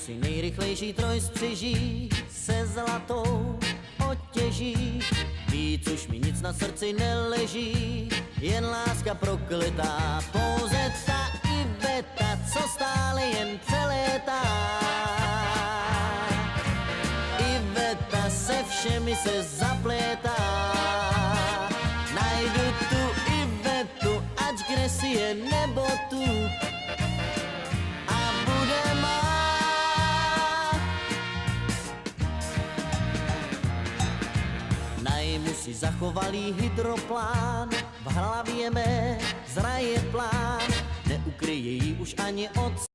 si nejrychlejší troj spřiží se zlatou otěží. Víc už mi nic na srdci neleží, jen láska prokletá, pouze ta Iveta, co stále jen přelétá. Iveta se všemi se zaplétá, najdu tu Ivetu, ať kde si je nebo tu, a bude má. Najmu si zachovalý hydroplán, v hlavě mé zraje plán, neukryje ji už ani oceán.